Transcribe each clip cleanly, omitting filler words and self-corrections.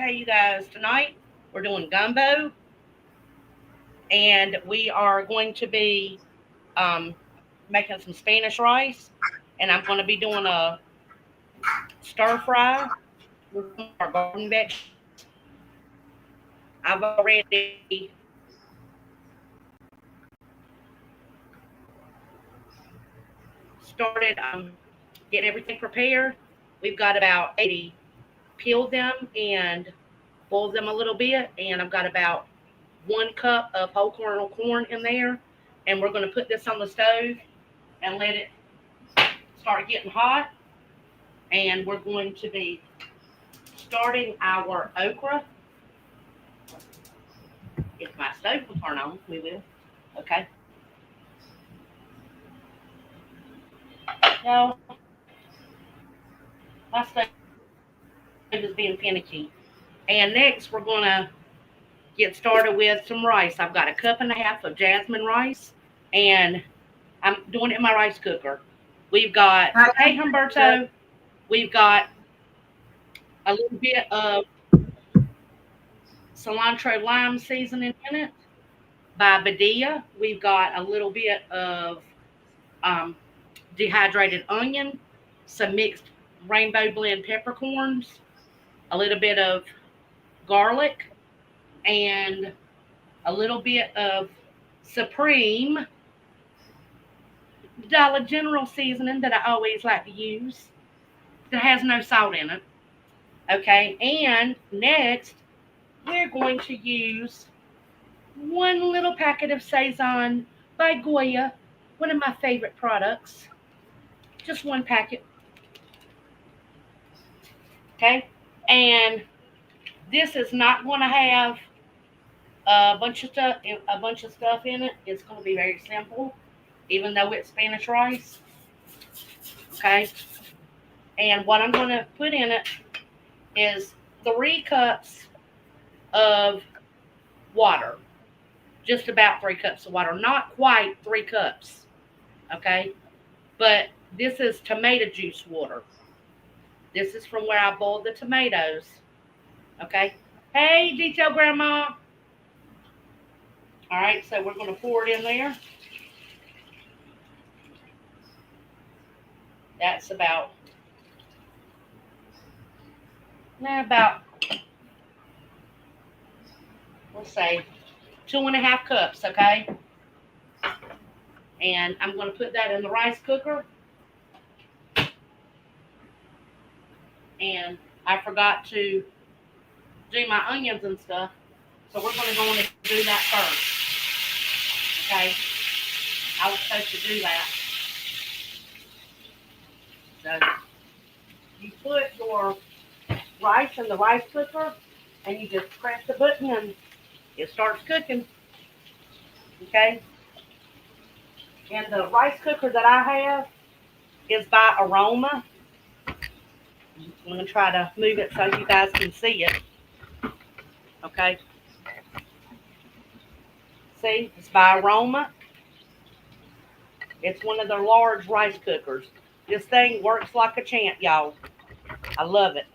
Okay, you guys, tonight we're doing gumbo, and we are going to be um, making some Spanish rice, and I'm going to be doing a stir fry with some of our garden vegetables. I've already started getting everything prepared. We've got about 80 peeled them and boiled them a little bit, and I've got about 1 cup of whole kernel corn in there, and we're going to put this on the stove and let it start getting hot. And we're going to be starting our okra. If my stove will turn on, we will. Okay. No, my stove is being finicky. And next, we're going to get started with some rice. I've got a cup and a half of jasmine rice, and I'm doing it in my rice cooker. We've got, hey Humberto, we've got a little bit of cilantro lime seasoning in it by Badia. We've got a little bit of um, dehydrated onion, some mixed rainbow blend peppercorns, a little bit of garlic, and a little bit of Supreme Dollar General seasoning that I always like to use that has no salt in it. Okay, and next we're going to use one little packet of Saison by Goya, one of my favorite products. Just one packet. Okay, and this is not going to have a bunch of stuff in it. It's going to be very simple, even though it's Spanish rice. Okay, and what I'm going to put in it is 3 cups of water, just about 3 cups of water, not quite 3 cups. Okay, but this is tomato juice water. This is from where I boiled the tomatoes. Okay, hey detail grandma. All right, so we're going to pour it in there. That's about let's say 2.5 cups. Okay, and I'm going to put that in the rice cooker. And I forgot to do my onions and stuff, so we're going to go on and do that first. Okay, I was supposed to do that. So you put your rice in the rice cooker, and you just press the button, and it starts cooking. Okay, and the rice cooker that I have is by Aroma. I'm going to try to move it so you guys can see it. Okay, see, it's by Aroma. It's one of their large rice cookers. This thing works like a champ, y'all. I love it.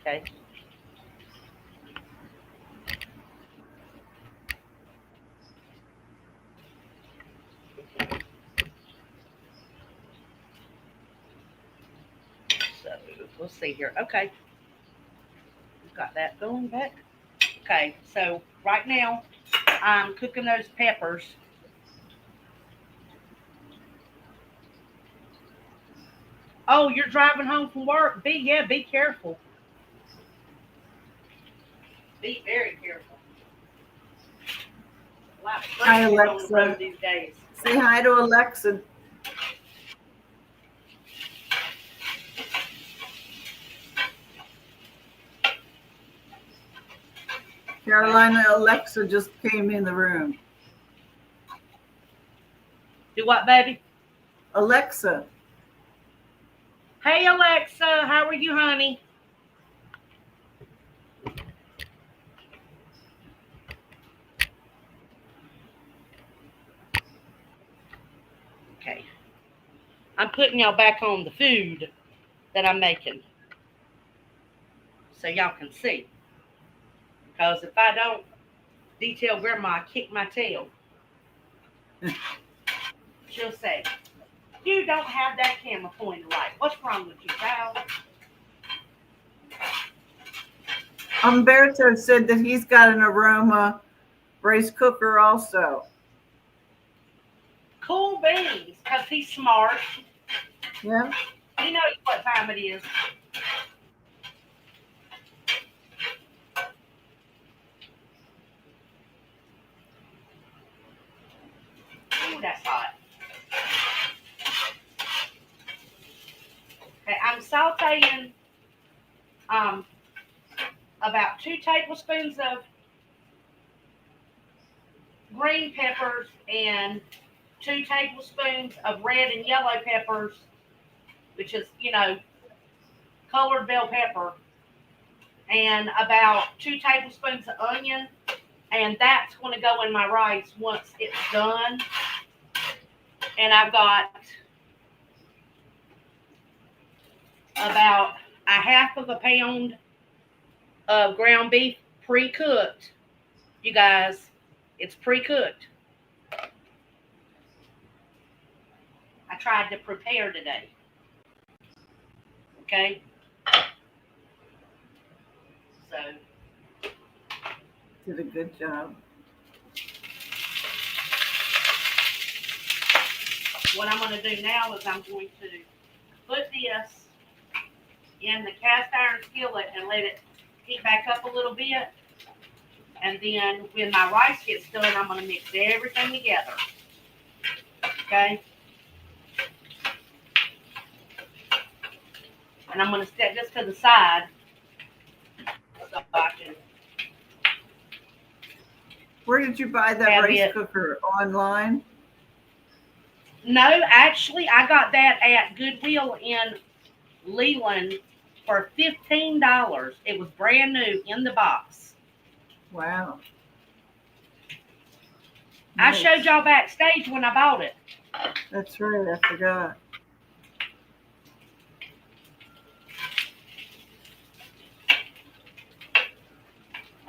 Okay. So we'll see here. Okay. We've got that going back. Okay. So right now I'm cooking those peppers. Oh, you're driving home from work. Be careful. Be very careful. A lot of Hi, crazies on the road Alexa. these days. Say hi to Alexa. Carolina, Alexa just came in the room. Do what, baby? Alexa. Hey, Alexa. How are you, honey? Okay. I'm putting y'all back on the food that I'm making, so y'all can see. Because if I don't detail Grandma, I kick my tail. She'll say, "You don't have that camera pointed right. What's wrong with you, child?" Umberto said that he's got an aroma rice cooker also. Cool beans, because he's smart. Yeah. He knows what time it is. Ooh, that's hot. Okay, I'm sauteing about 2 tablespoons of green peppers and 2 tablespoons of red and yellow peppers, which is, colored bell pepper, and about 2 tablespoons of onion. And that's going to go in my rice once it's done. And I've got about a half of a pound of ground beef pre-cooked. You guys, it's pre-cooked. I tried to prepare today. Okay? So, Did a good job. what I'm going to do now is I'm going to put this in the cast iron skillet and let it heat back up a little bit. And then when my rice gets done, I'm going to mix everything together. Okay? And I'm going to set this to the side so I can. Where did you buy that rice cooker? Online? No, actually, I got that at Goodwill in Leland for $15. It was brand new in the box. Wow. I showed y'all backstage when I bought it. That's right, I forgot.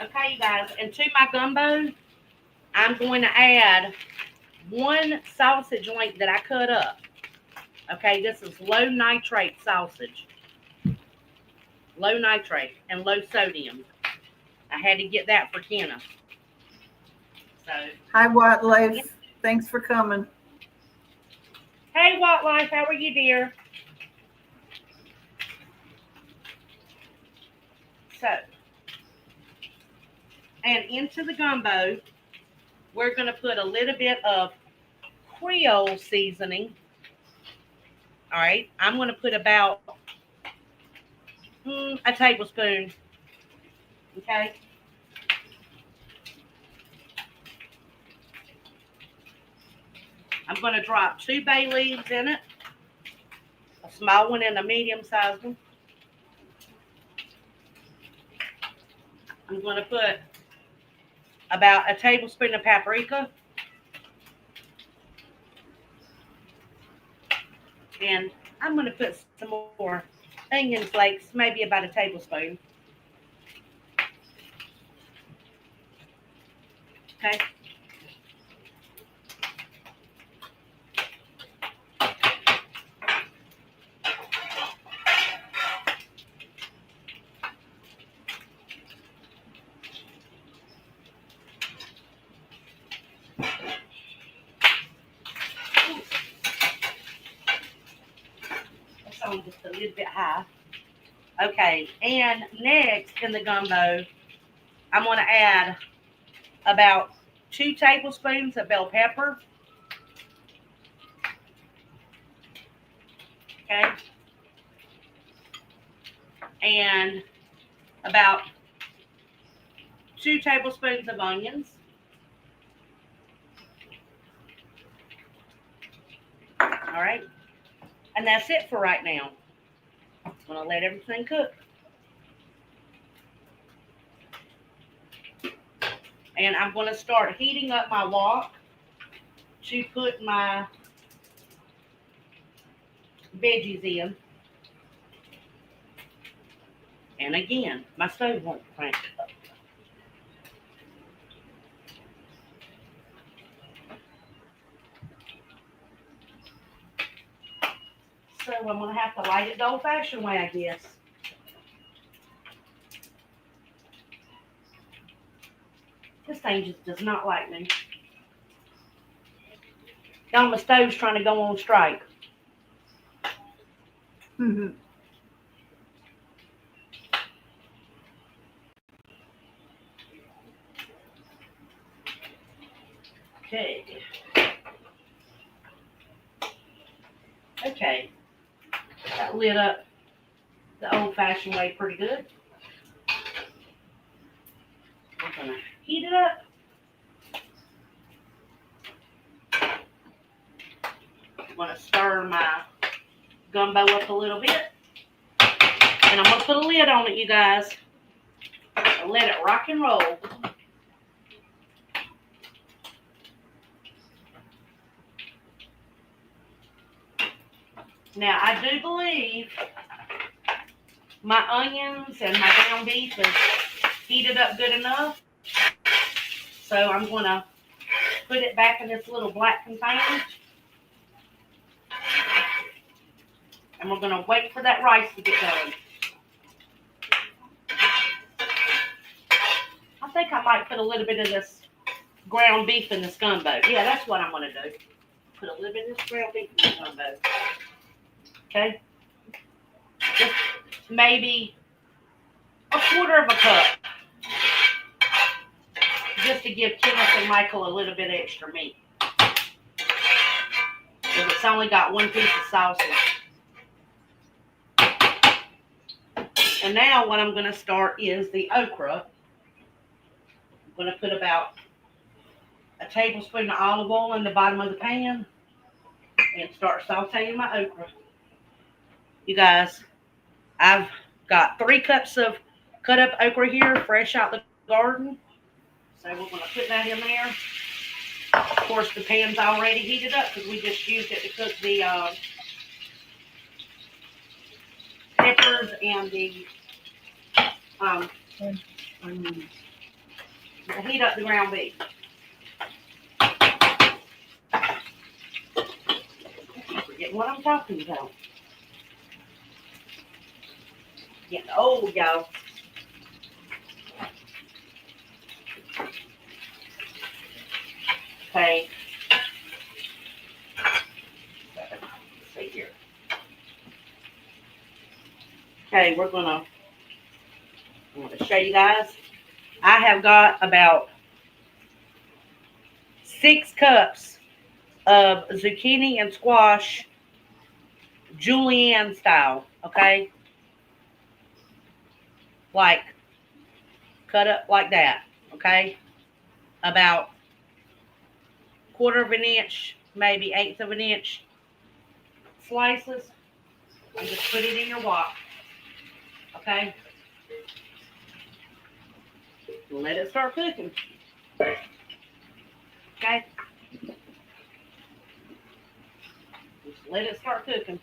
Okay, you guys, and to my gumbo, I'm going to add 1 sausage link that I cut up. Okay, this is low nitrate sausage. Low nitrate and low sodium. I had to get that for Kenna. So, hi, Watt Life. Thanks for coming. Hey, Watt Life, how are you, dear? So, and into the gumbo, we're going to put a little bit of Creole seasoning. All right, I'm going to put about a tablespoon. Okay. I'm going to drop 2 bay leaves in it, a small one and a medium-sized one. I'm going to put about a tablespoon of paprika. And I'm going to put some more onion flakes, maybe about a tablespoon. Okay. That's on just a little bit high. Okay, and next in the gumbo, I'm going to add about 2 tablespoons of bell pepper. Okay. And about 2 tablespoons of onions. All right. And that's it for right now. I'm going to let everything cook. And I'm going to start heating up my wok to put my veggies in. And again, my stove won't crank up. So I'm going to have to light it the old-fashioned way, I guess. This thing just does not like me. Y'all, my stove's trying to go on strike. Mhm. Okay. Okay. That lit up the old-fashioned way pretty good. I'm going to heat it up. I'm going to stir my gumbo up a little bit. And I'm going to put a lid on it, you guys. And let it rock and roll. Now, I do believe my onions and my ground beef is heated up good enough. So I'm going to put it back in this little black container. And we're going to wait for that rice to get done. I think I might put a little bit of this ground beef in this gumbo. Yeah, that's what I'm going to do. Put a little bit of this ground beef in the gumbo. Okay? Just maybe a quarter of a cup. Just to give Kenneth and Michael a little bit extra meat. Because it's only got one piece of sausage. And now what I'm going to start is the okra. I'm going to put about a tablespoon of olive oil in the bottom of the pan and start sauteing my okra. You guys, I've got 3 cups of cut up okra here, fresh out the garden. So we're going to put that in there. Of course, the pan's already heated up because we just used it to cook the peppers and the heat up the ground beef. Forget what I'm talking about. Getting old, y'all. Okay. Let's see here. Okay, I'm going to show you guys. I have got about 6 cups of zucchini and squash julienne style, okay? Like, cut up like that, okay? About 1/4 of an inch, maybe 1/8 of an inch slices. And just put it in your wok, okay? Let it start cooking. Okay? Just let it start cooking.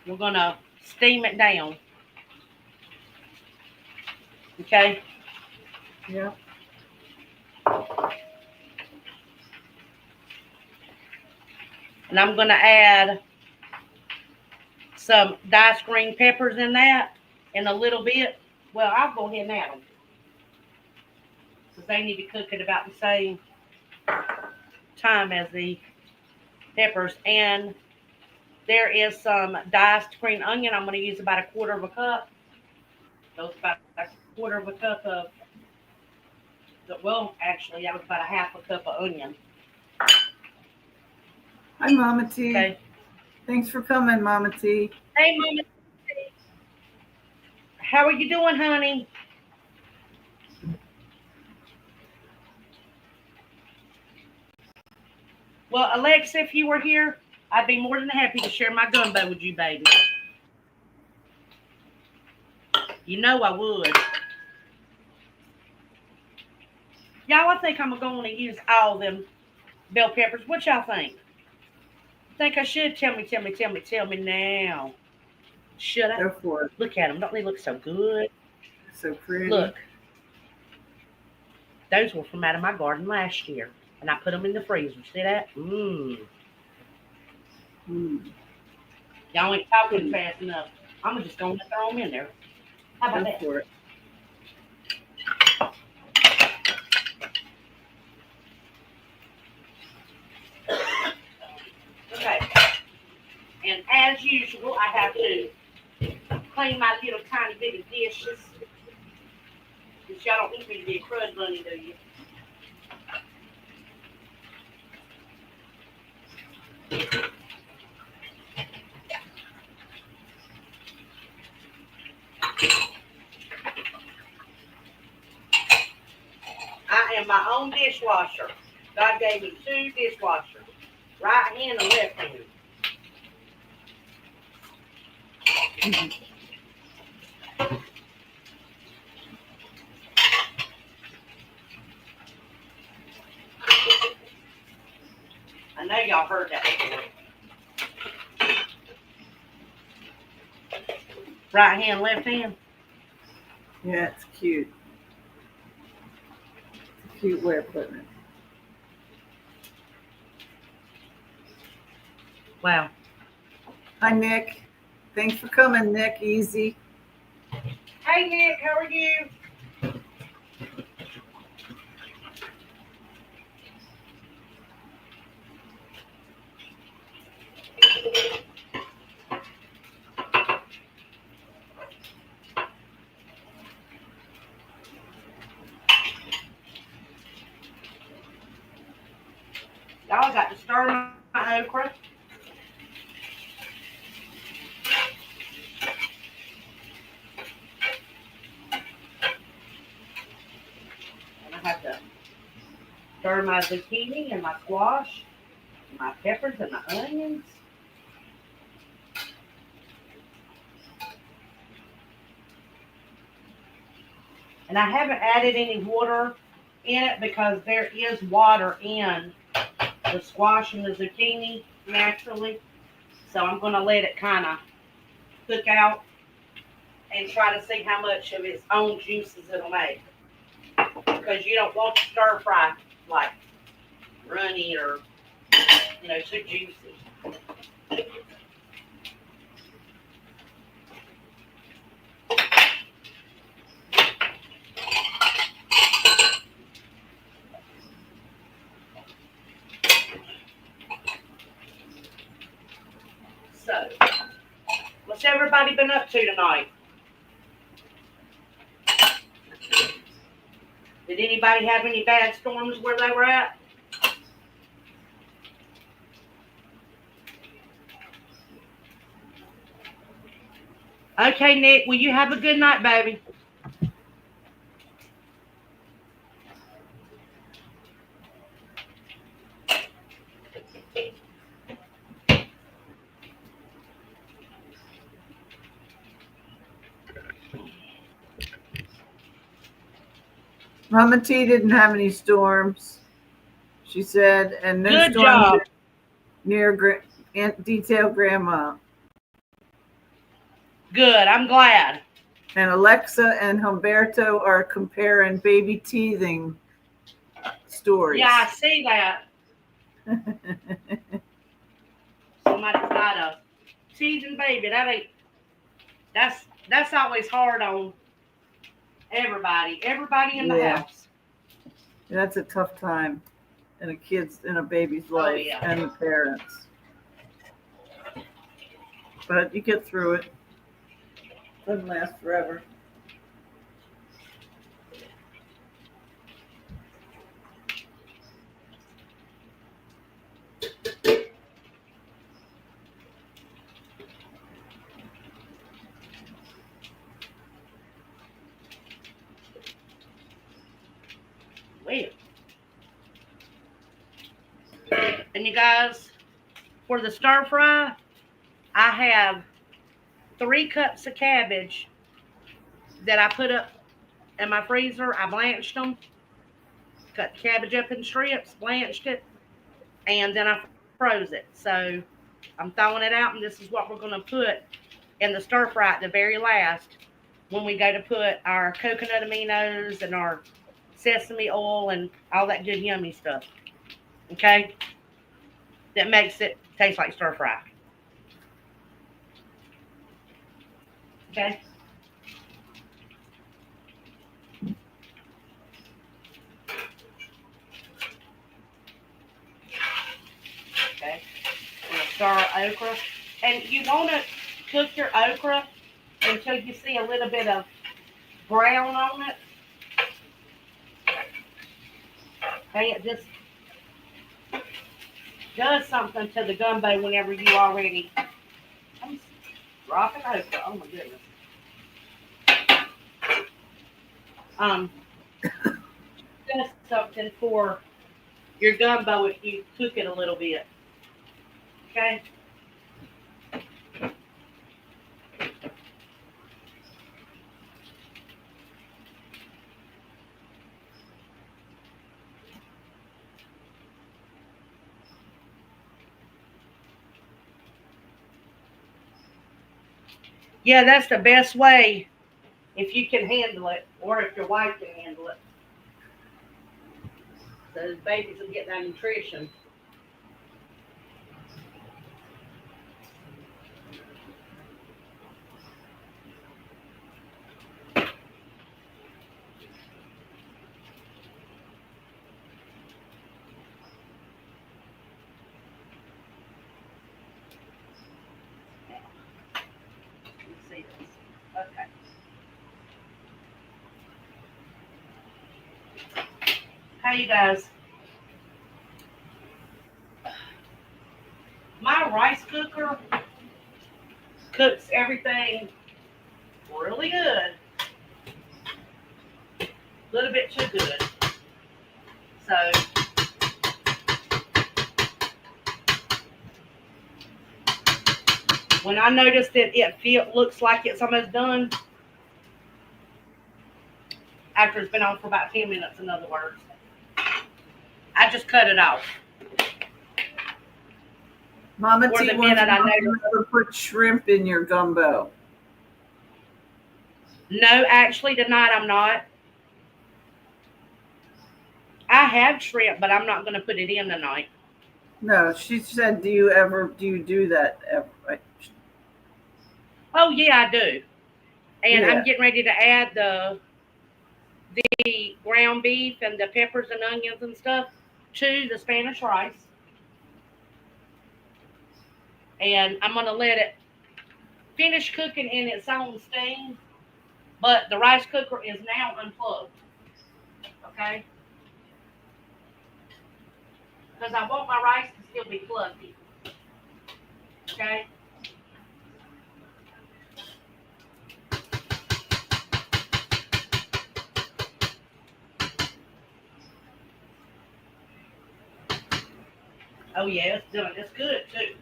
We're going to steam it down. Okay? Yeah. And I'm going to add some diced green peppers in that in a little bit. Well, I'll go ahead and add them. Because they need to cook at about the same time as the peppers. And there is some diced green onion. I'm going to use about 1/4 of a cup. So it's about 1/4 of a cup of, well, actually, that was about 1/2 a cup of onion. Hi, Mama T. Okay. Thanks for coming, Mama T. Hey, Mama. How are you doing, honey? Well, Alexa, if you were here, I'd be more than happy to share my gumbo with you, baby. You know I would. Y'all, I think I'm going to use all them bell peppers. What y'all think? Think I should? Tell me now. Should I? Go for it. Look at them. Don't they look so good? So pretty. Look, those were from out of my garden last year. And I put them in the freezer. See that? Mmm. Mm. Y'all ain't talking fast enough. I'm just going to throw them in there. How about Go that? for it. Okay. And as usual, I have to clean my little tiny bit of dishes. Because y'all don't want me to be a crud bunny, do you? I am my own dishwasher. God gave me 2 dishwashers, right hand and left hand. I know y'all heard that before. Right hand, left hand. Yeah, it's cute. It's a cute way of putting it. Wow. Hi, Nick. Thanks for coming, Nick. Easy. Hey Nick, how are you? Y'all got to stir my okra. And I have to stir my zucchini and my squash, and my peppers and my onions. And I haven't added any water in it because there is water in the squash and the zucchini naturally. So I'm going to let it kind of cook out and try to see how much of its own juices it'll make. Because you don't want to stir fry like runny or, too juicy. So, what's everybody been up to tonight? Did anybody have any bad storms where they were at? Okay, Nick, well, you have a good night, baby. Mama T didn't have any storms, she said, and no Good storms job. near detail grandma. Good, I'm glad. And Alexa and Humberto are comparing baby teething stories. Yeah, I see that. Somebody's got a teething baby. That's always hard on everybody in the Yeah. house. That's a tough time in a baby's life yeah. and the parents. But you get through it. Doesn't last forever. Wait. And you guys, for the stir fry, I have 3 cups of cabbage that I put up in my freezer. I blanched them, cut the cabbage up in strips, blanched it, and then I froze it. So I'm throwing it out, and this is what we're going to put in the stir fry at the very last when we go to put our coconut aminos and our sesame oil and all that good yummy stuff. Okay? That makes it taste like stir fry. Okay? Okay? I'm going to stir our okra. And you want to cook your okra until you see a little bit of brown on it. Okay? It just does something to the gumbo whenever you already. I'm dropping okra. Oh my goodness. Does something for your gumbo if you cook it a little bit. Okay? Yeah, that's the best way if you can handle it, or if your wife can handle it. So babies will get that nutrition. Let's see this. Okay. How you guys? My rice cooker cooks everything really good. A little bit too good. So when I notice that it looks like it's almost done, after it's been on for about 10 minutes, in other words, I just cut it off. Mama Or T the wants minute I to notice. ever put shrimp in your gumbo. No, actually, tonight I'm not. I have shrimp, but I'm not going to put it in tonight. No, she said, do you do that ever? Oh, yeah, I do. And I'm Yeah. getting ready to add the ground beef and the peppers and onions and stuff to the Spanish rice. And I'm going to let it finish cooking in its own steam. But the rice cooker is now unplugged. Okay? Because I want my rice to still be plugged in. Okay? Oh, yeah, it's done. It's good, too.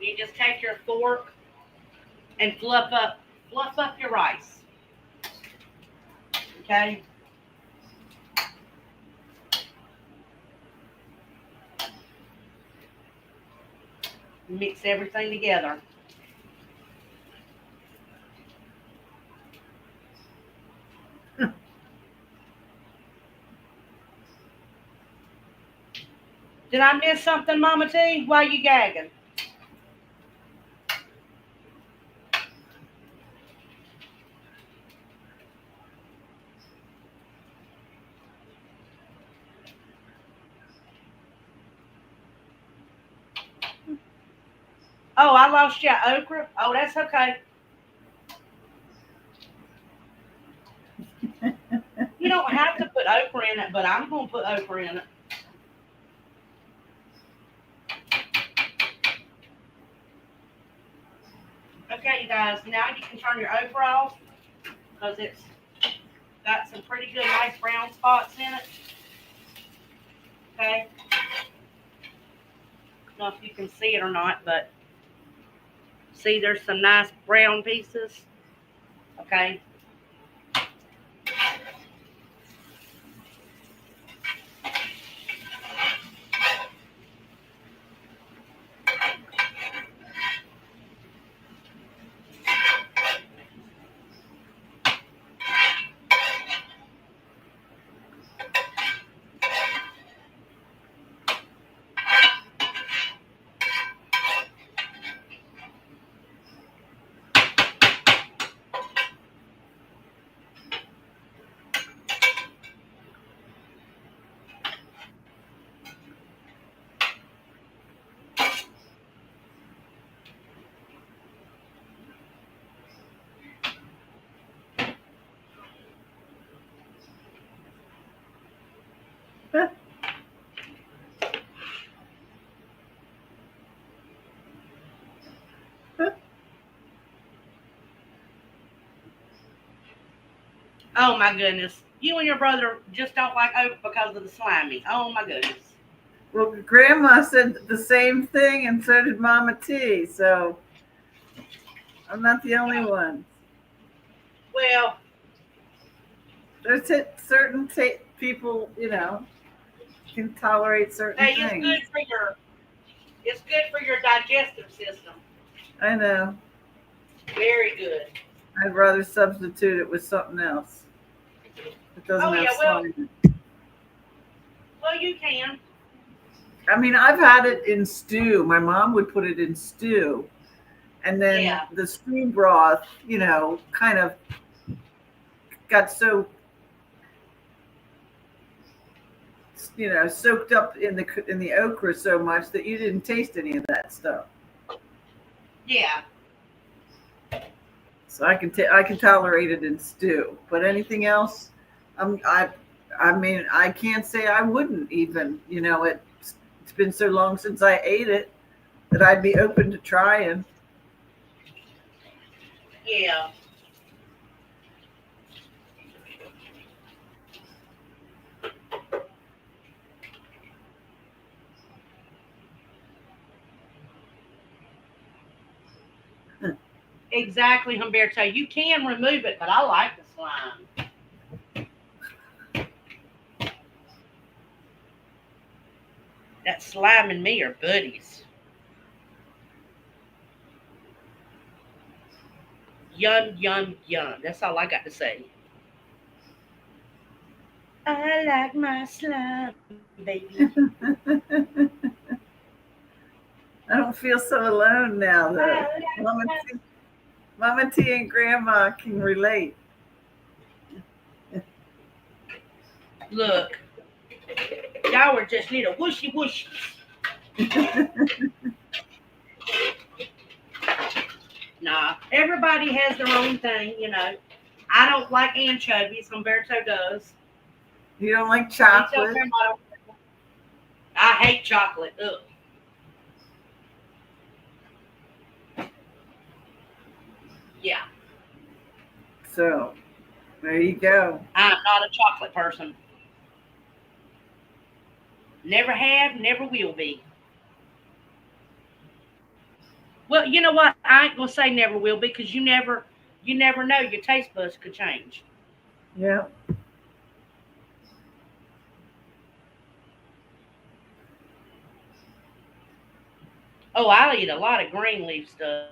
You just take your fork and fluff up your rice. Okay? Mix everything together. Did I miss something, Mama T? Why you gagging? Oh, I lost you at okra? Oh, that's okay. You don't have to put okra in it, but I'm going to put okra in it. Okay, you guys, now you can turn your okra off because it's got some pretty good, nice brown spots in it. Okay? I don't know if you can see it or not, but See, there's some nice brown pieces. Okay. Oh my goodness. You and your brother just don't like oat because of the slimy. Oh my goodness. Well, Grandma said the same thing, and so did Mama T. So I'm not the only one. Well, There's certain people, can tolerate certain hey, things. it's good for your digestive system. I know. Very good. I'd rather substitute it with something else. It doesn't Oh have yeah, slime. well you can. I mean, I've had it in stew. My mom would put it in stew, and then Yeah. the stew broth, kind of got so, soaked up in the okra so much that you didn't taste any of that stuff. Yeah. So I can tolerate it in stew, but anything else, I mean, I can't say I wouldn't even. It's been so long since I ate it that I'd be open to trying. Yeah. Exactly, Humberto. You can remove it, but I like the slime. That slime and me are buddies. Yum, yum, yum. That's all I got to say. I like my slime, baby. I don't feel so alone now, though. I Mama T, Mama T and Grandma can relate. Look, y'all were just little whooshy whooshies. Nah, everybody has their own thing. I don't like anchovies. Humberto does. You don't like He tells chocolate? grandma I hate chocolate. Ugh. Yeah, So there you go. I'm not a chocolate person. Never have, never will be. Well, you know what? I ain't gonna say never will because you never know. Your taste buds could change. Yeah. Oh, I'll eat a lot of green leaf stuff.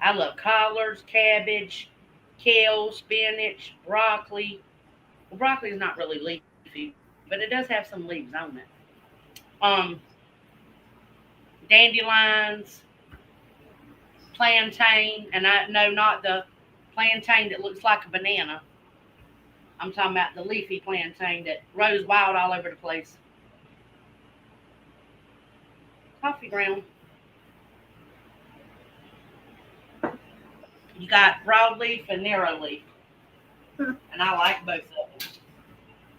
I love collards, cabbage, kale, spinach, broccoli. Well, broccoli is not really leafy, but it does have some leaves on it. Um, Dandelions, plantain, and I no, not the plantain that looks like a banana. I'm talking about the leafy plantain that grows wild all over the place. Coffee ground. You got broadleaf and narrow leaf, and I like both of them.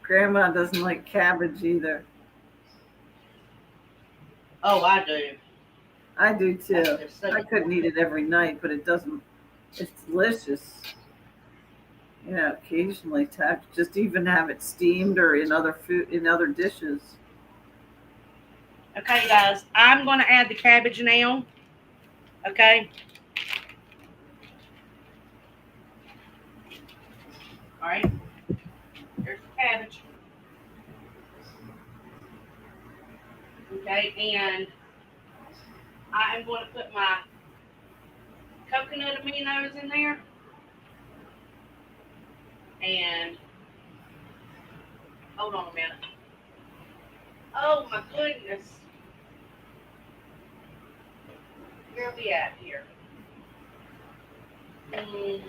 Grandma doesn't like cabbage either. Oh, I do. I do That's too. just such I couldn't eat it every night, but it doesn't. It's delicious. Occasionally to just even have it steamed or in other dishes. okay, guys. I'm going to add the cabbage now. Okay. All right. There's the cabbage. Okay. And I am going to put my coconut aminos in there. And hold on a minute. Oh my goodness. Where are we at here? Mm,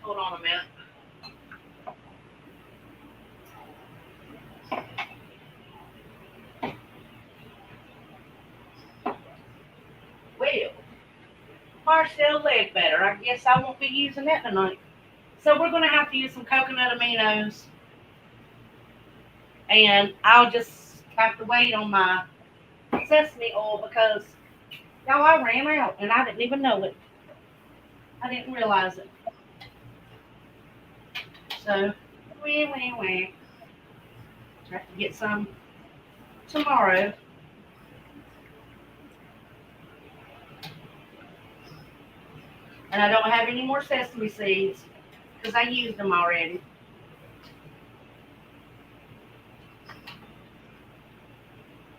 hold on a minute. Well, Marcel Ledbetter. I guess I won't be using that tonight. So we're going to have to use some coconut aminos. And I'll just have to wait on my sesame oil because, y'all, I ran out and I didn't even know it. I didn't realize it. So, wah. Have to get some tomorrow. And I don't have any more sesame seeds because I used them already.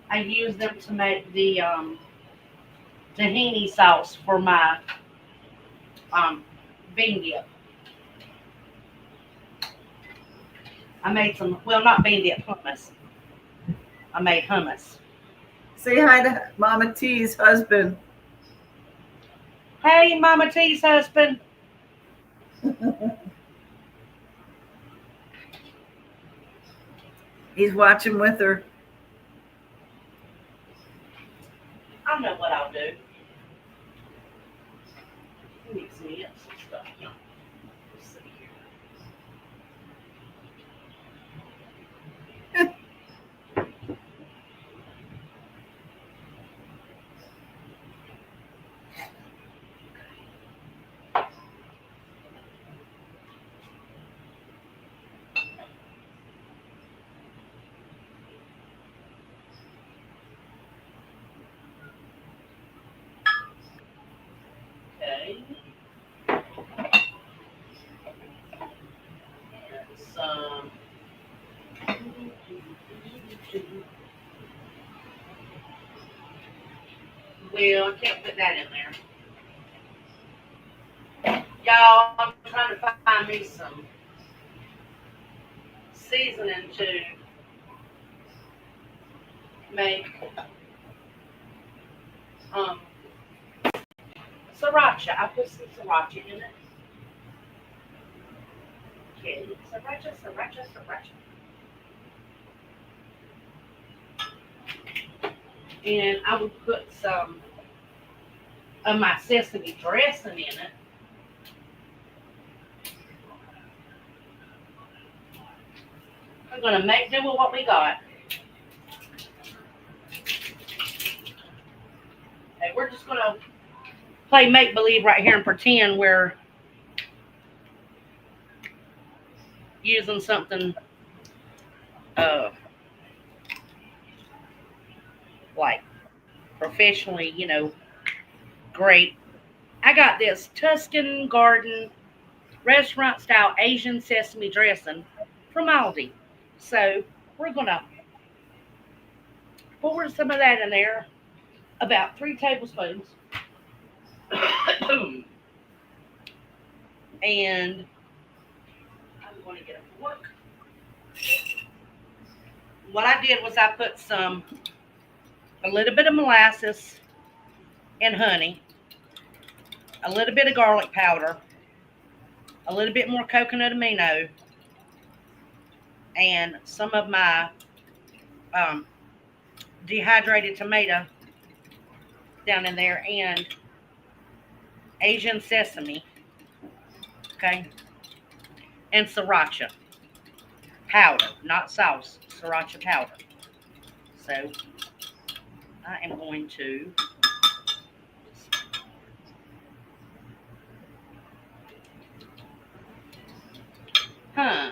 I used them to make the tahini sauce for my um, bean dip. I made some, well, not bean dip, hummus. I made hummus. Say hi to Mama T's husband. Hey, Mama T's husband. He's watching with her. I know what I'll do. Mix me up some stuff. Let's see here. Okay. Some. Well, I can't put that in there. Y'all, I'm trying to find me some seasoning to make um sriracha. I put some sriracha in it. Okay, sriracha. And I would put some of my sesame dressing in it. I'm gonna make do with what we got. Okay, we're just gonna play make believe right here and pretend we're using something uh like professionally, great. I got this Tuscan Garden restaurant style Asian sesame dressing from Aldi. So we're gonna pour some of that in there, about 3 tablespoons. And I'm going to get a fork. What I did was I put a little bit of molasses and honey, a little bit of garlic powder, a little bit more coconut amino, and some of my um, dehydrated tomato down in there, and Asian sesame, okay, and sriracha powder, not sauce, sriracha powder. So I am going to huh.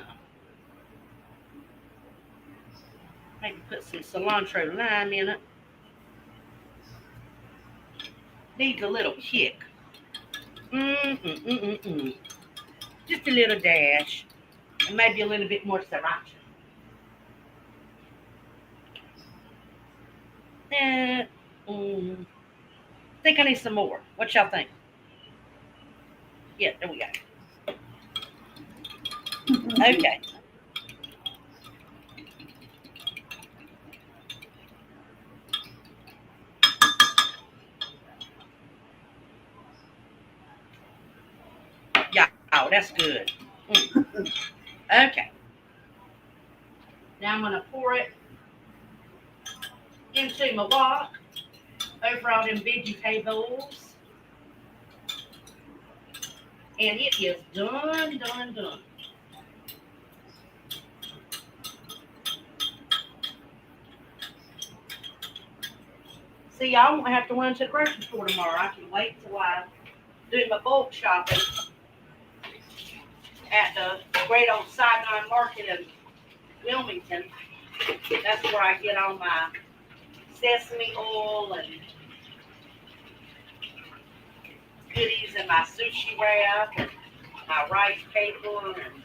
cilantro lime in it. Needs a little kick. Mm. Just a little dash. And maybe a little bit more sriracha. I think I need some more. What y'all think? Yeah, there we go. Okay. Yeah, oh, that's good. Okay. Now I'm going to pour it into my wok over all them vegetables. And it is done. See, I won't have to run to the grocery store tomorrow. I can wait till I do my bulk shopping at the great old Saigon Market in Wilmington. That's where I get all my sesame oil and goodies and my sushi wrap and my rice paper and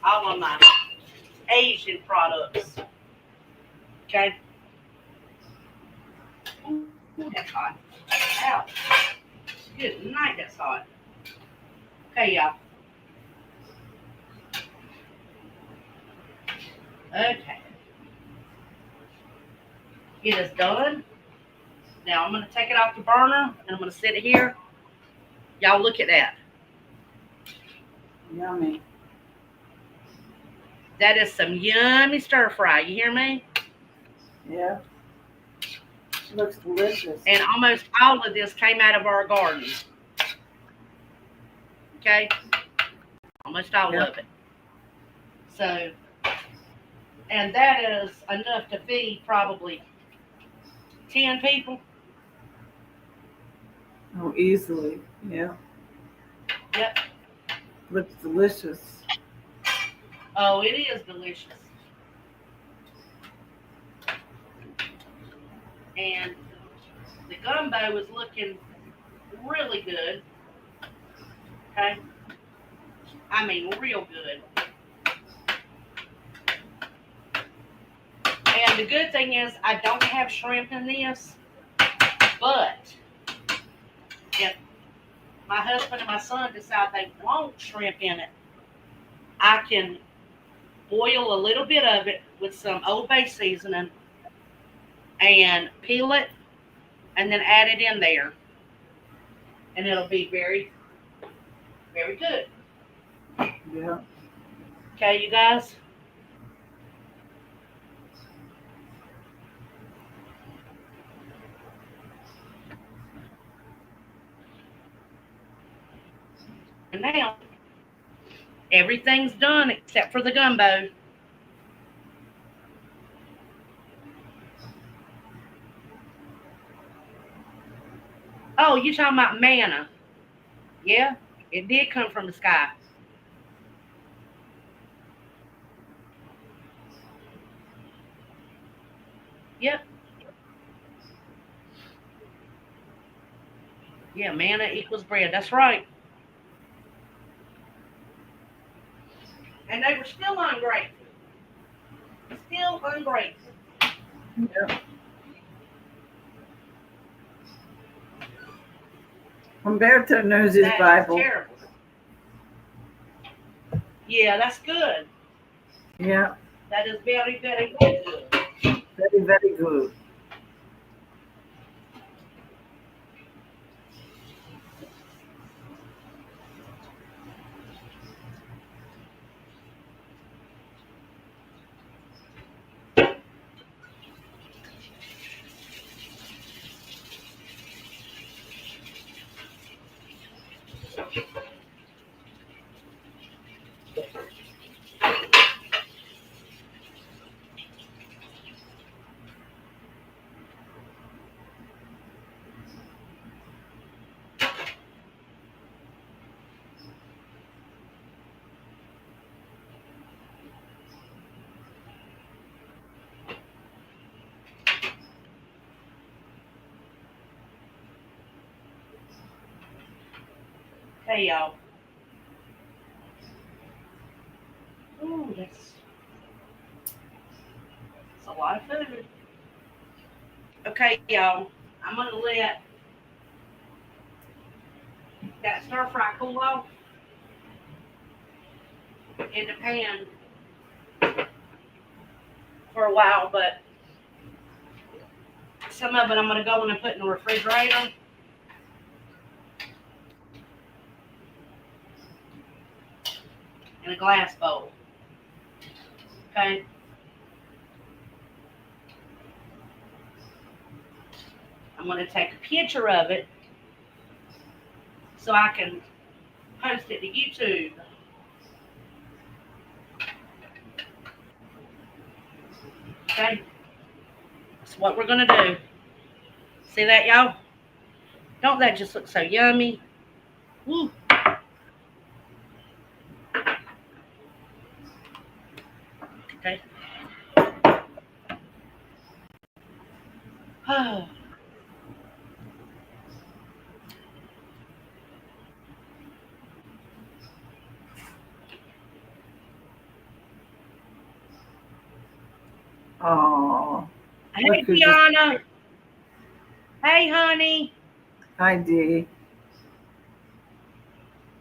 all of my Asian products. Okay. Ooh, that's hot. Ow. Good night, that's hot. Okay, y'all. Okay. It is done. Now I'm going to take it off the burner and I'm going to set it here. Y'all look at that. Yummy. That is some yummy stir fry. You hear me? Yeah. Looks delicious. And almost all of this came out of our garden. Okay? Almost all of it. So, and that is enough to feed probably 10 people. Oh, easily. Yeah. Yep. Looks delicious. Oh, it is delicious. And the gumbo is looking really good. Okay? I mean, real good. And the good thing is, I don't have shrimp in this, but if my husband and my son decide they want shrimp in it, I can boil a little bit of it with some Old Bay seasoning and peel it and then add it in there. And it'll be very, very good. Yeah. Okay, you guys? And now, everything's done except for the gumbo. Oh, you talking about manna? Yeah, it did come from the sky. Yep. Yeah, manna equals bread. That's right. And they were still ungrateful. Still ungrateful. Yeah. Humberto knows his Bible. Terrible. Yeah, that's good. Yeah. That is very, very good. Very, very good. Hey, y'all. Ooh, that's a lot of food. Okay, y'all. I'm gonna let that stir fry cool off in the pan for a while, but some of it I'm gonna go in and put in the refrigerator. In a glass bowl. Okay. I'm gonna take a picture of it so I can post it to YouTube. Okay. That's what we're gonna do. See that, y'all? Don't that just look so yummy? Woo. Okay. Oh, Hey, look who just. Deanna. Hey, honey. Hi, Dee.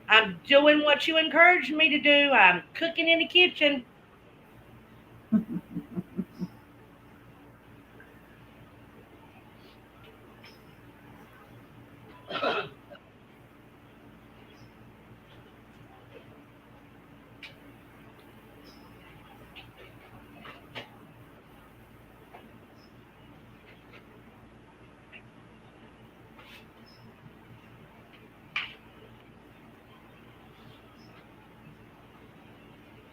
I'm doing what you encouraged me to do. I'm cooking in the kitchen.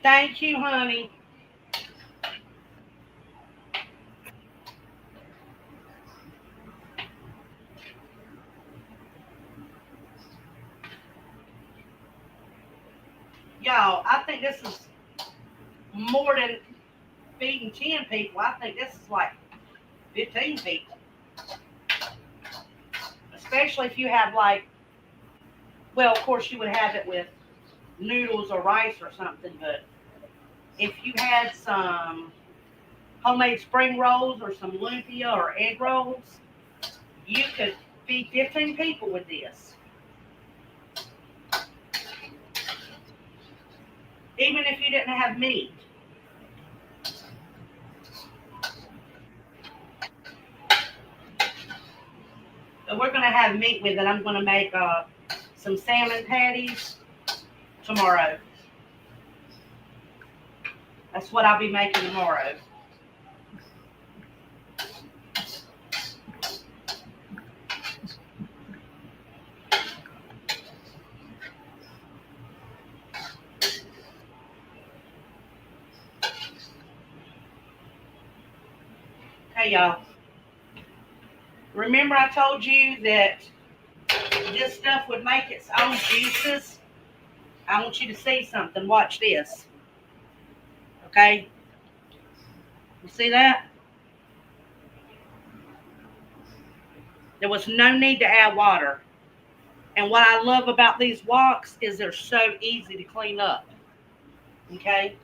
Thank you, honey. Y'all, I think this is more than feeding 10 people. I think this is like 15 people. Especially if you have like, well, of course you would have it with noodles or rice or something, but if you had some homemade spring rolls or some lumpia or egg rolls, you could feed 15 people with this. Even if you didn't have meat. But we're going to have meat with it. I'm going to make some salmon patties tomorrow. That's what I'll be making tomorrow. Hey, y'all. Remember I told you that this stuff would make its own juices? I want you to see something. Watch this. Okay? You see that? There was no need to add water. And what I love about these woks is they're so easy to clean up. Okay?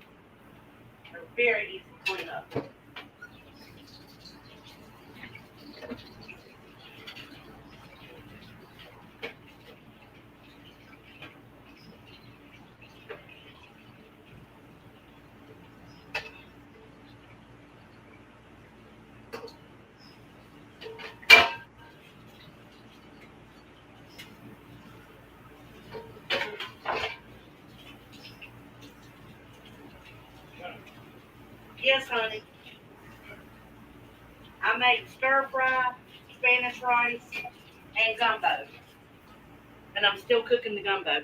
They're very easy to clean up. Yes, honey. I made stir fry, Spanish rice, and gumbo. And I'm still cooking the gumbo.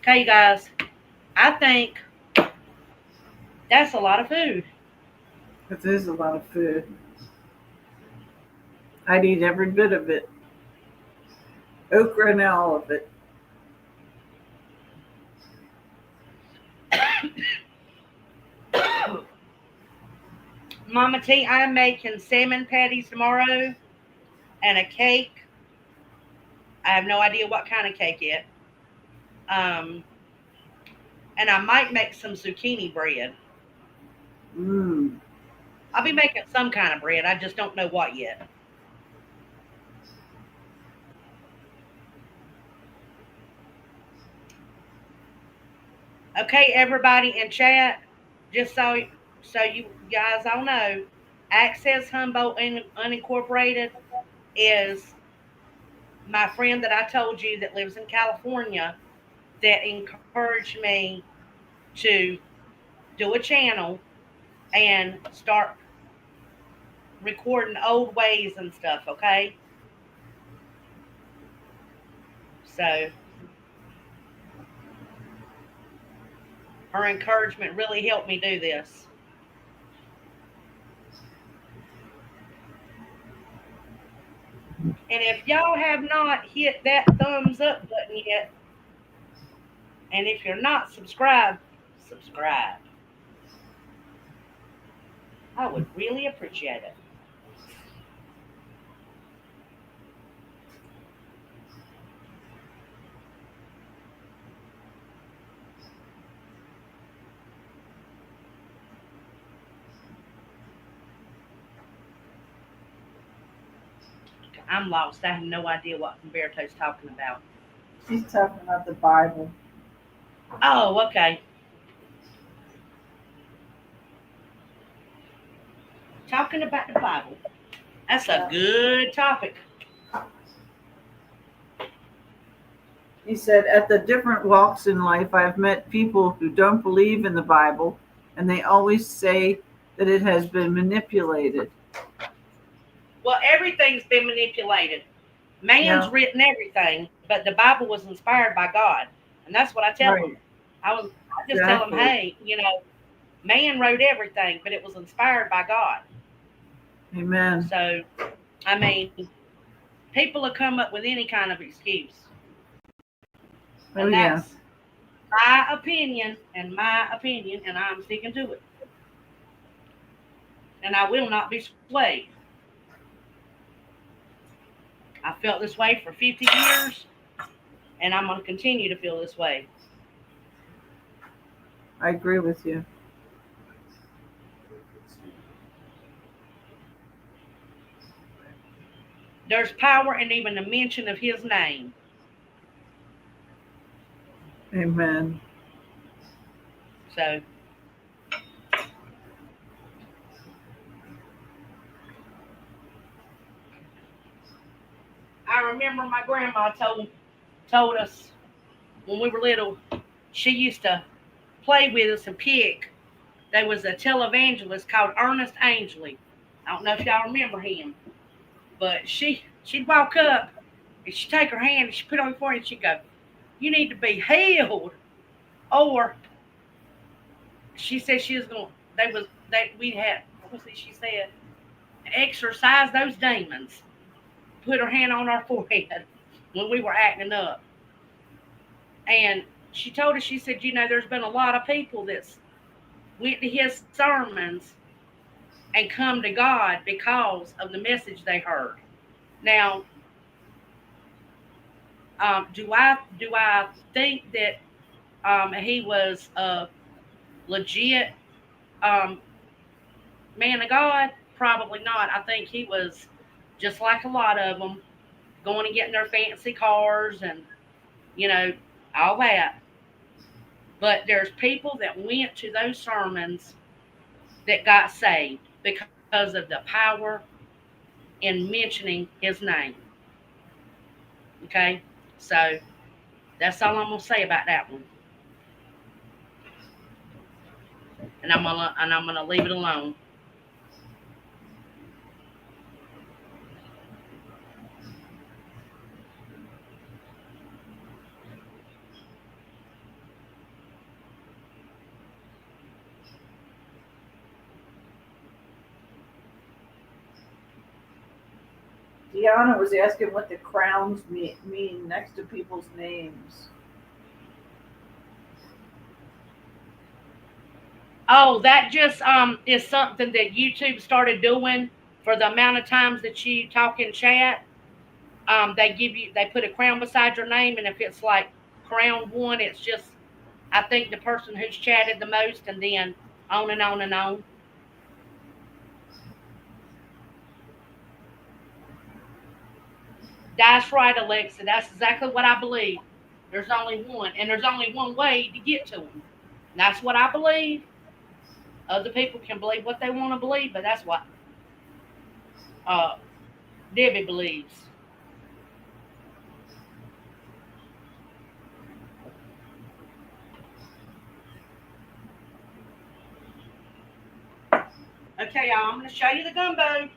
Okay, you guys. I think that's a lot of food. This is a lot of food. I'd eat every bit of it. Okra and all of it. Mama T, I'm making salmon patties tomorrow and a cake I have no idea what kind of cake yet. Um, and I might make some zucchini bread. Mm. I'll be making some kind of bread. I just don't know what yet. Okay, everybody in chat, just so you guys all know, Access Humboldt Unincorporated is my friend that I told you that lives in California that encouraged me to do a channel and start recording old ways and stuff, okay? So her encouragement really helped me do this. And if y'all have not hit that thumbs up button yet, and if you're not subscribed, subscribe. I would really appreciate it. I'm lost. I have no idea what Humberto's talking about. She's talking about the Bible. Oh, okay. Talking about the Bible. That's a good topic. He said, at the different walks in life, I've met people who don't believe in the Bible, and they always say that it has been manipulated. Well, everything's been manipulated. Man's Yeah, written everything, but the Bible was inspired by God. And that's what I tell them. right, I just tell them, exactly. hey, man wrote everything, but it was inspired by God. Amen. So, I mean, people will come up with any kind of excuse. Oh, And yeah. that's my opinion, and I'm sticking to it. And I will not be swayed. I felt this way for 50 years, and I'm going to continue to feel this way. I agree with you. There's power in even the mention of his name. Amen. So, I remember my grandma told us when we were little, she used to play with us and pick. There was a televangelist called Ernest Angley. I don't know if y'all remember him, but she'd walk up and she'd take her hand and she'd put it on your forehead and she'd go, "You need to be healed," or she said she was going. We had what was it? She said, "Exorcise those demons." Put her hand on our forehead when we were acting up, and she told us, she said, there's been a lot of people that's went to his sermons and come to God because of the message they heard. Now, do I think that he was a legit um, man of God? Probably not. I think he was just like a lot of them, going and getting their fancy cars and you know all that. But there's people that went to those sermons that got saved because of the power in mentioning his name. Okay, so that's all I'm gonna say about that one, and I'm gonna leave it alone. Deanna was asking what the crowns mean next to people's names. Oh, that just is something that YouTube started doing for the amount of times that you talk in chat. They put a crown beside your name, and if it's like crown one, it's just I think the person who's chatted the most, and then on and on and on. That's right, Alexa. That's exactly what I believe. There's only one, and there's only one way to get to him. That's what I believe. Other people can believe what they want to believe, but that's what uh, Debbie believes. Okay, y'all, I'm going to show you the gumbo,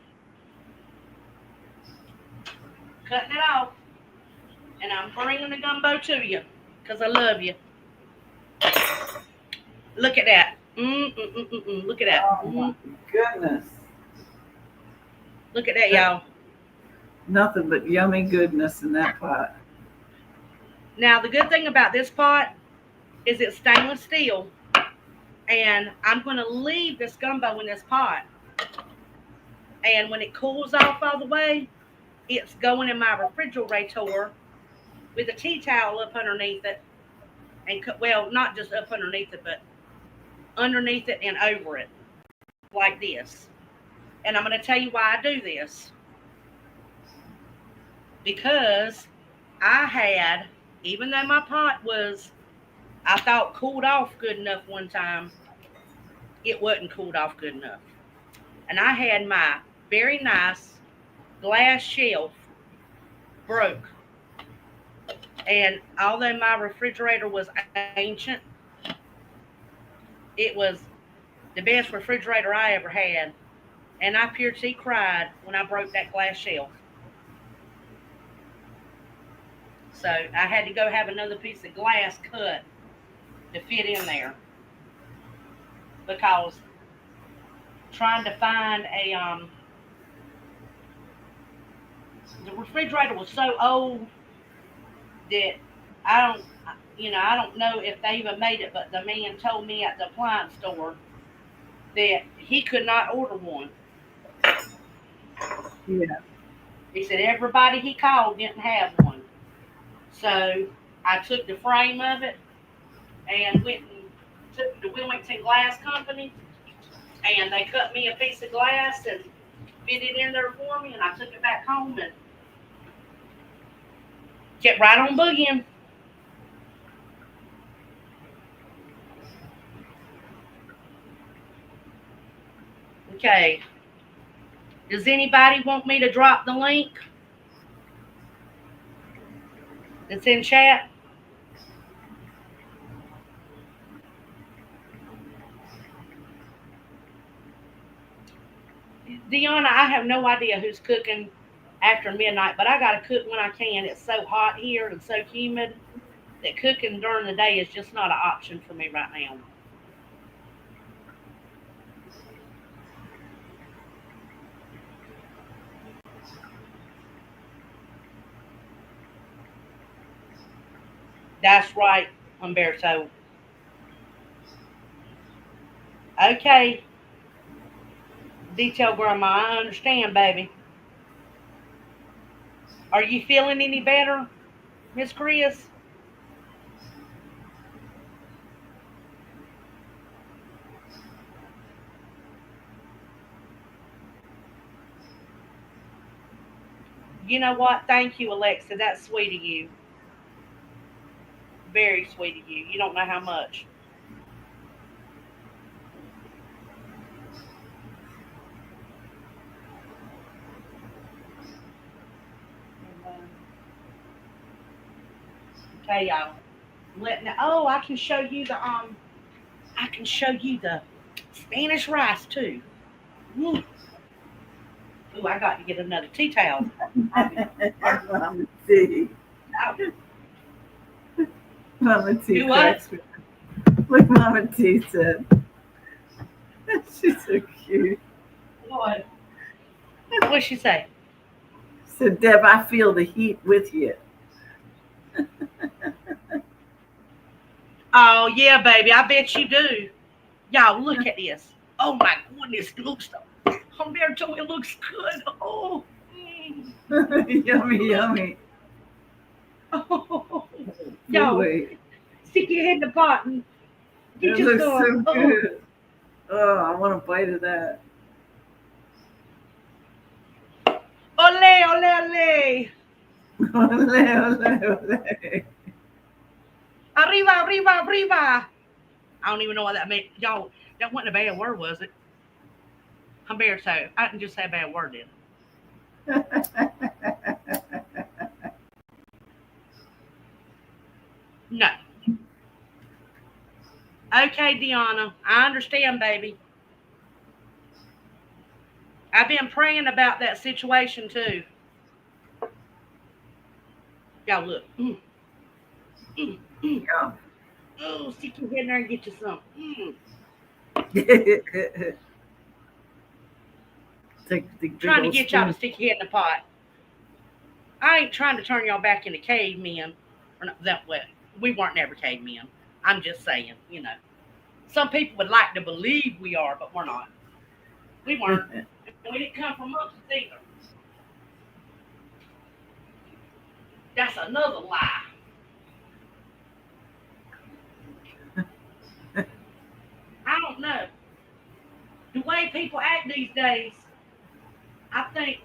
cutting it off, and I'm bringing the gumbo to you because I love you. Look at that. Look at that. Oh my goodness. Look at that, y'all. Nothing but yummy goodness in that pot. Now, the good thing about this pot is it's stainless steel, and I'm going to leave this gumbo in this pot. And when it cools off all the way, it's going in my refrigerator with a tea towel up underneath it, and well, not just up underneath it, but underneath it and over it, like this. And I'm going to tell you why I do this. Because I had, even though my pot was, I thought cooled off good enough one time, it wasn't cooled off good enough. And I had my very nice glass shelf broke. And although my refrigerator was ancient, it was the best refrigerator I ever had. And I pure tea cried when I broke that glass shelf. So I had to go have another piece of glass cut to fit in there because trying to find the refrigerator was so old that I don't I don't know if they even made it, but the man told me at the appliance store that he could not order one. Yeah. He said everybody he called didn't have one. So I took the frame of it and went and took the Wilmington Glass Company, and they cut me a piece of glass and fit it in there for me, and I took it back home and kept right on boogieing. Okay. Does anybody want me to drop the link that's in chat? Deanna, I have no idea who's cooking after midnight, but I gotta cook when I can. It's so hot here and so humid that cooking during the day is just not an option for me right now. That's right, Umberto. Okay, detail grandma, I understand, baby. Are you feeling any better, Miss Chris? You know what? Thank you, Alexa. That's sweet of you. Very sweet of you. You don't know how much. Okay, y'all. Oh, I can show you the I can show you the Spanish rice too. Ooh, Ooh, I got to get another tea towel. Mama T. Mama T. Do what? Look, Mama T said. She's so cute. What? What'd she say? So, Deb, I feel the heat with you. Oh yeah, baby. I bet you do. Y'all, look at this. Oh my goodness, it looks. Humberto, it looks good. Oh. Yummy, yummy. Oh, yo, Boy, stick your head in the pot and get it you looks some. so Oh, good. Oh, I want a bite of that. ole, ole, ole. Ole, ole, ole. Arriba, arriba, arriba. I don't even know what that meant. Y'all, that wasn't a bad word, was it? I'm better so. I can just say a bad word then. No. Okay, Deanna. I understand, baby. I've been praying about that situation too. Y'all look. Mm, mm. Yum. Oh, stick your head in there and get you some. Take the big Trying to old get y'all to spoon. stick your head in the pot. I ain't trying to turn y'all back into cavemen. Or not that way. We weren't never cavemen. I'm just saying. Some people would like to believe we are, but we're not. We weren't. And we didn't come from monkeys either. That's another lie. I don't know. The way people act these days, I think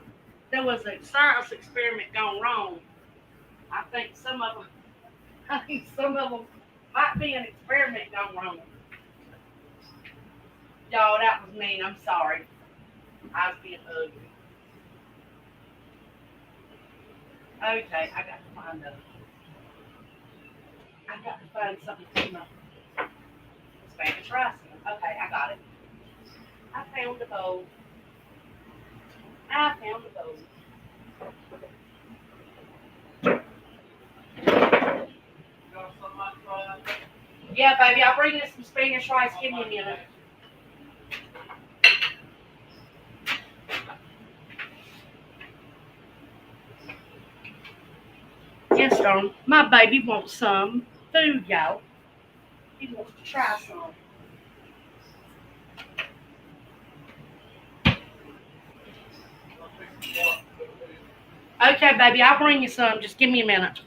there was a science experiment gone wrong. I think some of them, I think some of them might be an experiment gone wrong. Y'all, that was mean. I'm sorry. I was being ugly. Okay, I got to find something to my Spanish rice. Okay, I got it. I found the bowl. I found the bowl. Yeah, baby, I'll bring you some Spanish rice. Give me a minute. Yes, darling. My baby wants some food, y'all. He wants to try some. Okay, baby, I'll bring you some. Just give me a minute.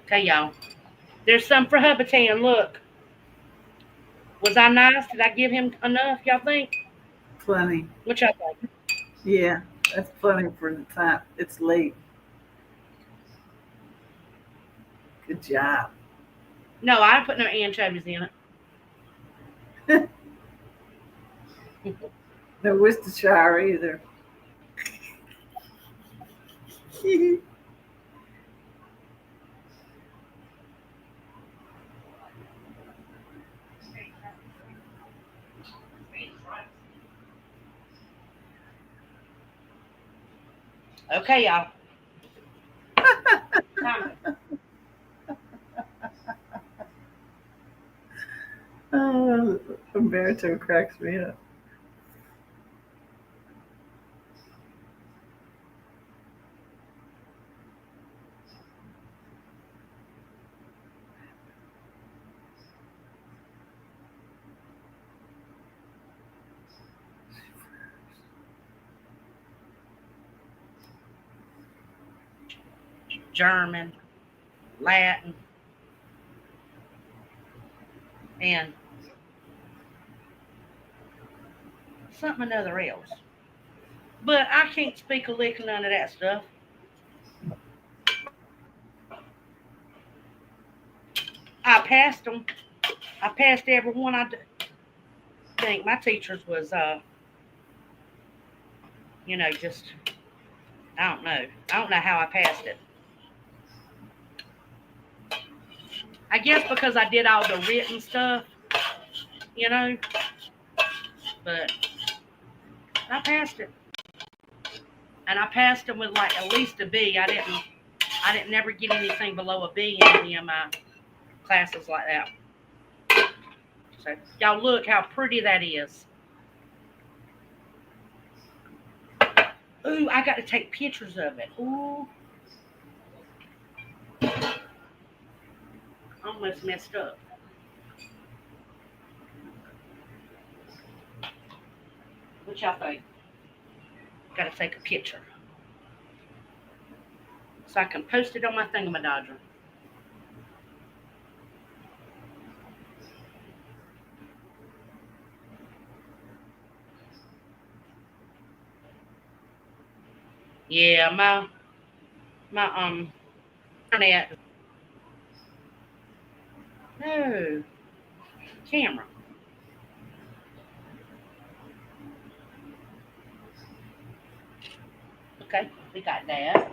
Okay, y'all. There's some for Hubbatan. Look. Was I nice? Did I give him enough, y'all think? Plenty. What y'all think? Yeah, that's plenty for the time. It's late. Good job. No, I didn't put no anchovies in it. No Worcestershire either. Okay, y'all. Time. Oh, Umberto cracks me up. German, Latin, and something another else. But I can't speak a lick of none of that stuff. I passed them. I passed every one. Think my teachers was, just I don't know. I don't know how I passed it. I guess because I did all the written stuff, you know. But I passed it, and I passed them with like at least a B. I didn't never get anything below a B in any of my classes like that. So y'all look how pretty that is. Ooh, I got to take pictures of it. Ooh. almost messed up. What y'all think? Got to take a picture so I can post it on my thingamadodger. Yeah, my internet. No camera. Okay, we got that.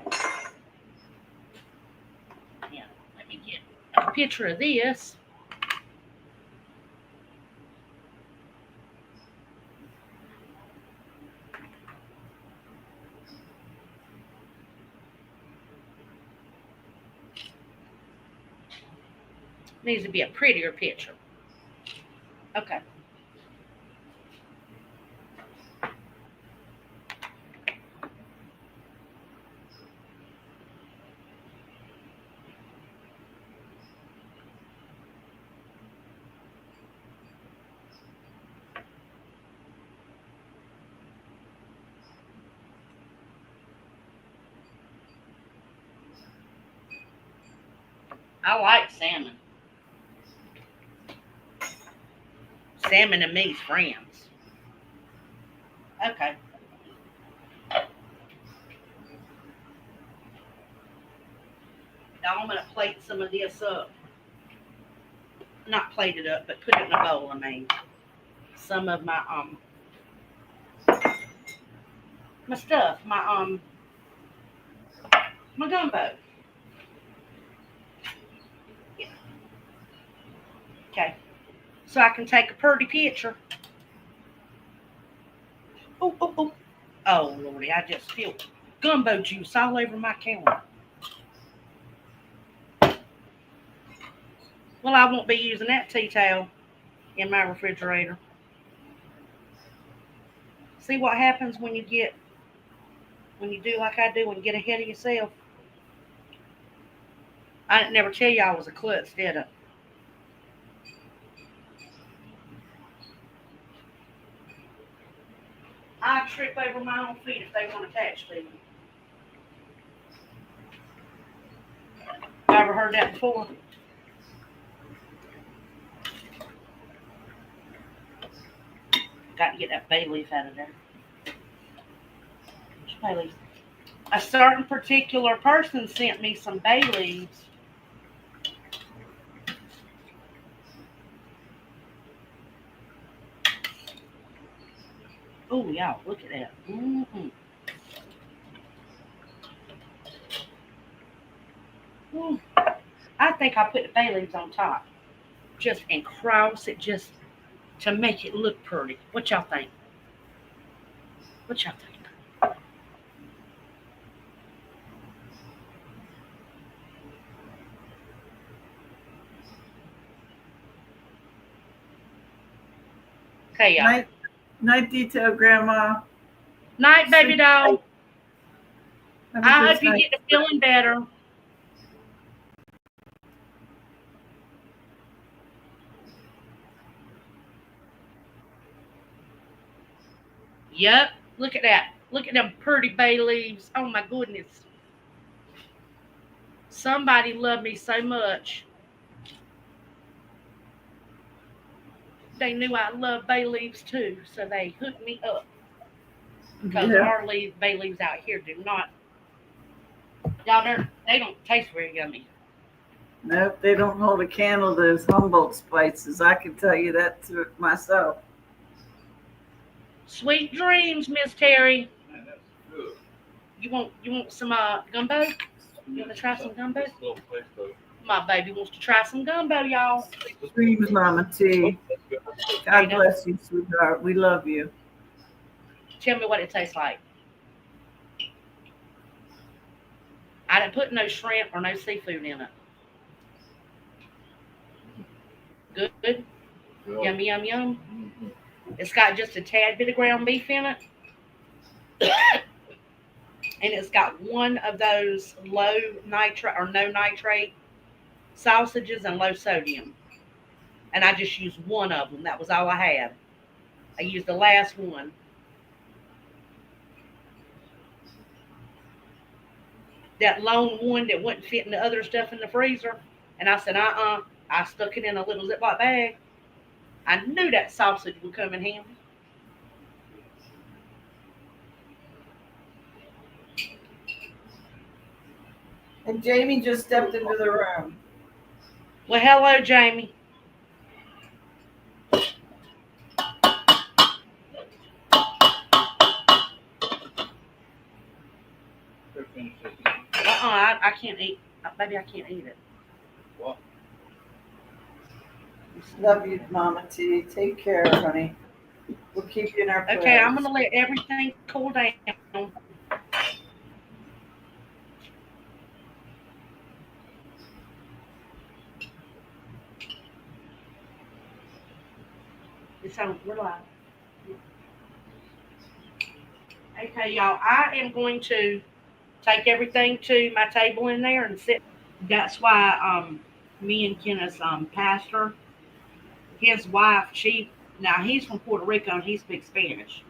Yeah, let me get a picture of this. Needs to be a prettier picture. Okay. I like salmon. Salmon and me's friends. Okay. Now I'm gonna plate some of this up. Not plate it up, but put it in a bowl. I mean, some of my stuff, my gumbo. Yeah. Okay. So I can take a pretty picture. Oh, oh, oh. Oh, Lordy, I just spilled gumbo juice all over my counter. Well, I won't be using that tea towel in my refrigerator. See what happens when you do like I do, when you get ahead of yourself. I didn't never tell you I was a klutz, did I? I trip over my own feet if they want to attach to me. I ever heard that before? Got to get that bay leaf out of there. Which bay leaf? A certain particular person sent me some bay leaves. Oh, y'all, look at that. Mm-hmm. Mm. I think I put the bay leaves on top. Just and cross it just to make it look pretty. What y'all think? What y'all think? Okay, y'all. Night detail, Grandma. Night, baby doll. I hope you get to feeling better. Yep. Look at that. Look at them pretty bay leaves. Oh my goodness. Somebody loved me so much. They knew I love bay leaves too, so they hooked me up. Because our bay leaves out here do not. Y'all, they don't taste very yummy. Nope, they don't hold a candle to those Humboldt spices. I can tell you that to myself. Sweet dreams, Miss Terry. Man, that's good. You want some gumbo? You want to try some gumbo? My baby wants to try some gumbo, y'all. Dreams, Mama T. God bless you, sweetheart. We love you. Tell me what it tastes like. I didn't put no shrimp or no seafood in it. Good? Yeah. Yum, yum, yum. Mm-hmm. It's got just a tad bit of ground beef in it. And it's got one of those low nitrate or no nitrate sausages, and low sodium. And I just used one of them. That was all I had. I used the last one. That lone one that wouldn't fit in the other stuff in the freezer. And I said, I stuck it in a little Ziploc bag. I knew that sausage would come in handy. And Jamie just stepped into the room. Well, hello, Jamie. They're finished. I can't eat. Baby, I can't eat it. What? Love you, Mama T. Take care, honey. We'll keep you in our prayers. Okay, I'm going to let everything cool down. So we're live. Okay, y'all. I am going to take everything to my table in there and sit. That's why me and Kenneth's pastor, his wife, now he's from Puerto Rico and he speaks Spanish.